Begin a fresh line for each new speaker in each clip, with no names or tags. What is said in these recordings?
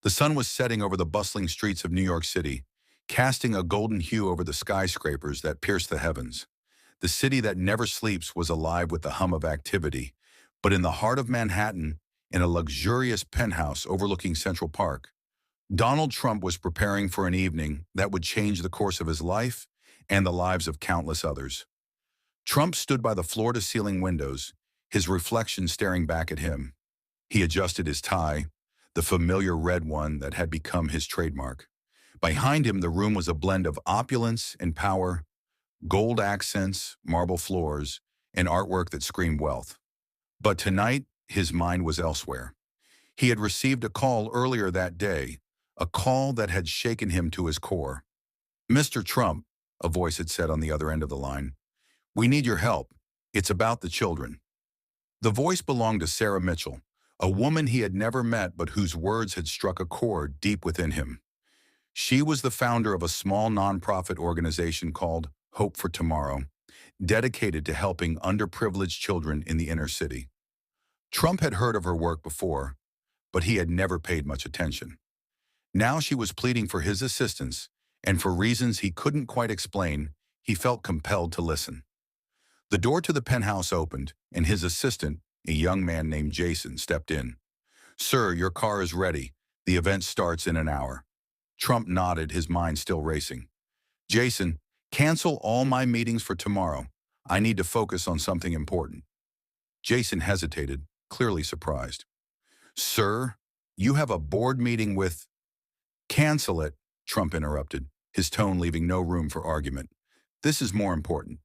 The sun was setting over the bustling streets of New York City, casting a golden hue over the skyscrapers that pierced the heavens. The city that never sleeps was alive with the hum of activity, but in the heart of Manhattan, in a luxurious penthouse overlooking Central Park, Donald Trump was preparing for an evening that would change the course of his life and the lives of countless others. Trump stood by the floor-to-ceiling windows, his reflection staring back at him. He adjusted his tie, the familiar red one that had become his trademark. Behind him, the room was a blend of opulence and power, gold accents, marble floors, and artwork that screamed wealth. But tonight, his mind was elsewhere. He had received a call earlier that day, a call that had shaken him to his core. "Mr. Trump," a voice had said on the other end of the line, "we need your help. It's about the children." The voice belonged to Sarah Mitchell, a woman he had never met but whose words had struck a chord deep within him. She was the founder of a small nonprofit organization called Hope for Tomorrow, dedicated to helping underprivileged children in the inner city. Trump had heard of her work before, but he had never paid much attention. Now she was pleading for his assistance, and for reasons he couldn't quite explain, he felt compelled to listen. The door to the penthouse opened, and his assistant, a young man named Jason, stepped in. "Sir, your car is ready. The event starts in an hour." Trump nodded, his mind still racing. "Jason, cancel all my meetings for tomorrow. I need to focus on something important." Jason hesitated, clearly surprised. "Sir, you have a board meeting with—" "Cancel it," Trump interrupted, his tone leaving no room for argument. "This is more important."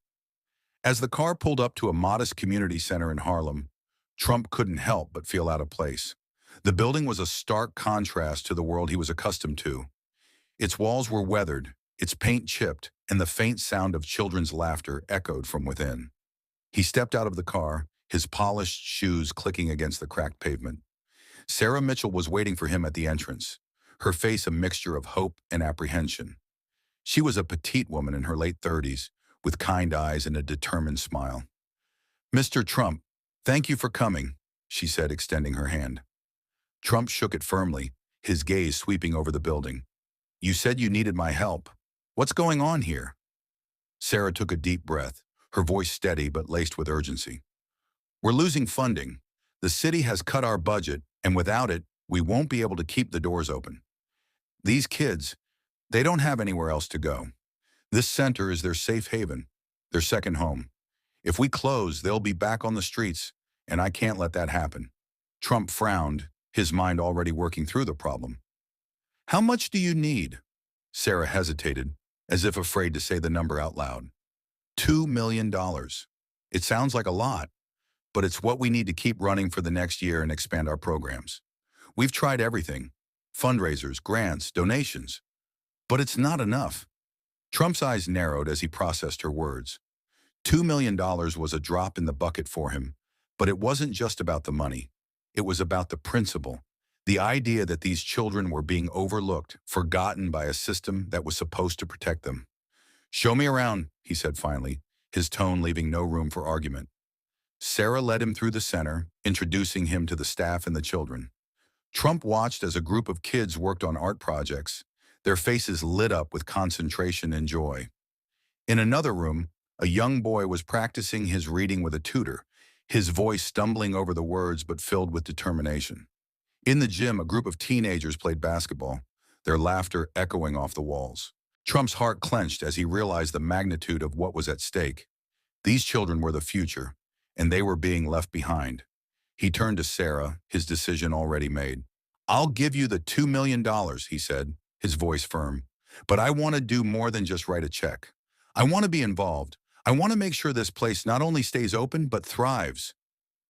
As the car pulled up to a modest community center in Harlem, Trump couldn't help but feel out of place. The building was a stark contrast to the world he was accustomed to. Its walls were weathered, its paint chipped, and the faint sound of children's laughter echoed from within. He stepped out of the car, his polished shoes clicking against the cracked pavement. Sarah Mitchell was waiting for him at the entrance, her face a mixture of hope and apprehension. She was a petite woman in her late 30s, with kind eyes and a determined smile. "Mr. Trump, thank you for coming," she said, extending her hand. Trump shook it firmly, his gaze sweeping over the building. "You said you needed my help. What's going on here?" Sarah took a deep breath, her voice steady but laced with urgency. "We're losing funding. The city has cut our budget, and without it, we won't be able to keep the doors open. These kids, they don't have anywhere else to go. This center is their safe haven, their second home. If we close, they'll be back on the streets, and I can't let that happen." Trump frowned, his mind already working through the problem. "How much do you need?" Sarah hesitated, as if afraid to say the number out loud. $2 million. It sounds like a lot, but it's what we need to keep running for the next year and expand our programs. We've tried everything, fundraisers, grants, donations, but it's not enough. Trump's eyes narrowed as he processed her words. $2 million was a drop in the bucket for him, but it wasn't just about the money. It was about the principle, the idea that these children were being overlooked, forgotten by a system that was supposed to protect them. "Show me around," he said finally, his tone leaving no room for argument. Sarah led him through the center, introducing him to the staff and the children. Trump watched as a group of kids worked on art projects, their faces lit up with concentration and joy. In another room, a young boy was practicing his reading with a tutor, his voice stumbling over the words but filled with determination. In the gym, a group of teenagers played basketball, their laughter echoing off the walls. Trump's heart clenched as he realized the magnitude of what was at stake. These children were the future, and they were being left behind. He turned to Sarah, his decision already made. "I'll give you the $2 million, he said, his voice firm. "But I want to do more than just write a check. I want to be involved. I want to make sure this place not only stays open, but thrives."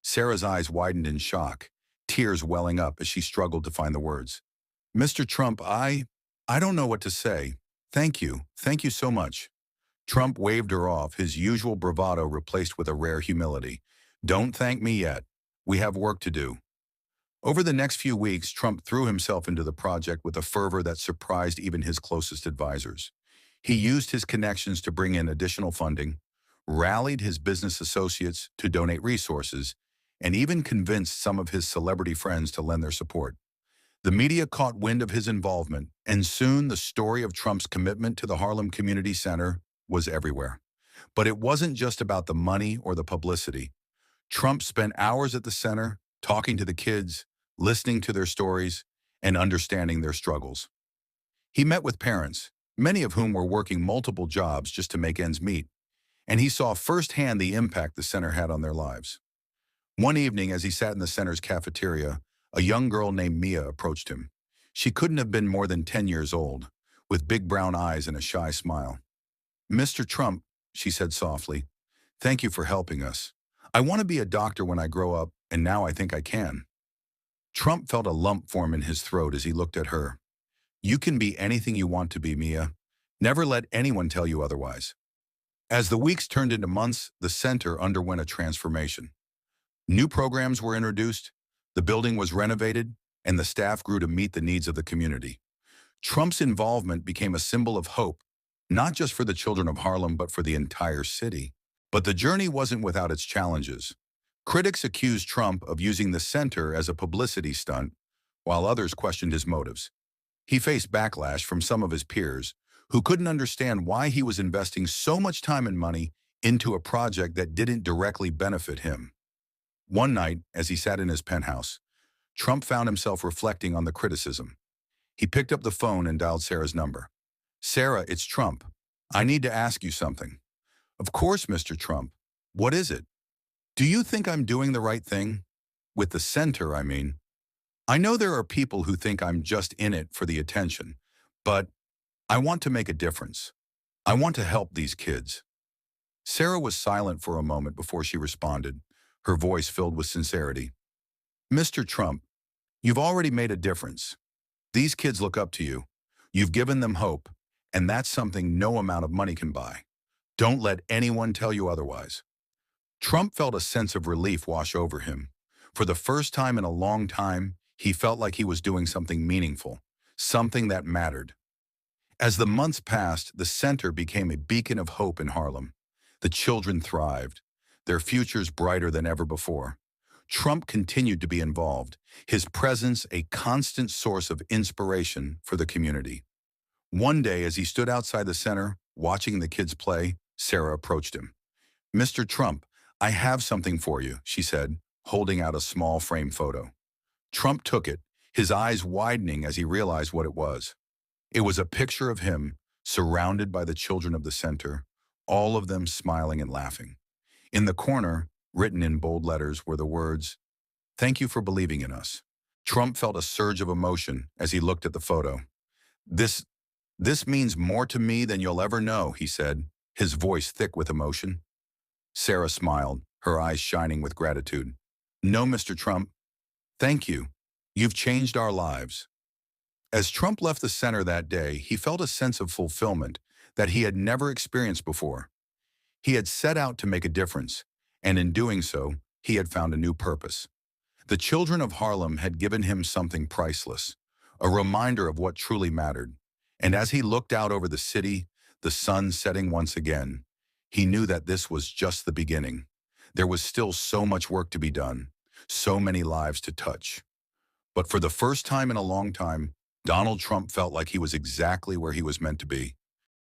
Sarah's eyes widened in shock, tears welling up as she struggled to find the words. "Mr. Trump, I don't know what to say. Thank you. Thank you so much." Trump waved her off, his usual bravado replaced with a rare humility. "Don't thank me yet. We have work to do." Over the next few weeks, Trump threw himself into the project with a fervor that surprised even his closest advisors. He used his connections to bring in additional funding, rallied his business associates to donate resources, and even convinced some of his celebrity friends to lend their support. The media caught wind of his involvement, and soon the story of Trump's commitment to the Harlem Community Center was everywhere. But it wasn't just about the money or the publicity. Trump spent hours at the center, talking to the kids, listening to their stories, and understanding their struggles. He met with parents, many of whom were working multiple jobs just to make ends meet, and he saw firsthand the impact the center had on their lives. One evening, as he sat in the center's cafeteria, a young girl named Mia approached him. She couldn't have been more than 10 years old, with big brown eyes and a shy smile. "Mr. Trump," she said softly, "thank you for helping us. I want to be a doctor when I grow up, and now I think I can." Trump felt a lump form in his throat as he looked at her. "You can be anything you want to be, Mia. Never let anyone tell you otherwise." As the weeks turned into months, the center underwent a transformation. New programs were introduced, the building was renovated, and the staff grew to meet the needs of the community. Trump's involvement became a symbol of hope, not just for the children of Harlem, but for the entire city. But the journey wasn't without its challenges. Critics accused Trump of using the center as a publicity stunt, while others questioned his motives. He faced backlash from some of his peers, who couldn't understand why he was investing so much time and money into a project that didn't directly benefit him. One night, as he sat in his penthouse, Trump found himself reflecting on the criticism. He picked up the phone and dialed Sarah's number. "Sarah, it's Trump. I need to ask you something." "Of course, Mr. Trump. What is it?" "Do you think I'm doing the right thing? With the center, I mean. I know there are people who think I'm just in it for the attention, but I want to make a difference. I want to help these kids." Sarah was silent for a moment before she responded, her voice filled with sincerity. "Mr. Trump, you've already made a difference. These kids look up to you. You've given them hope, and that's something no amount of money can buy. Don't let anyone tell you otherwise." Trump felt a sense of relief wash over him. For the first time in a long time, he felt like he was doing something meaningful, something that mattered. As the months passed, the center became a beacon of hope in Harlem. The children thrived, their futures brighter than ever before. Trump continued to be involved, his presence a constant source of inspiration for the community. One day, as he stood outside the center, watching the kids play, Sarah approached him. "Mr. Trump, I have something for you," she said, holding out a small frame photo. Trump took it, his eyes widening as he realized what it was. It was a picture of him, surrounded by the children of the center, all of them smiling and laughing. In the corner, written in bold letters, were the words, "Thank you for believing in us." Trump felt a surge of emotion as he looked at the photo. This, this means more to me than you'll ever know," he said, his voice thick with emotion. Sarah smiled, her eyes shining with gratitude. "No, Mr. Trump. Thank you. You've changed our lives." As Trump left the center that day, he felt a sense of fulfillment that he had never experienced before. He had set out to make a difference, and in doing so, he had found a new purpose. The children of Harlem had given him something priceless, a reminder of what truly mattered. And as he looked out over the city, the sun setting once again, he knew that this was just the beginning. There was still so much work to be done, so many lives to touch. But for the first time in a long time, Donald Trump felt like he was exactly where he was meant to be.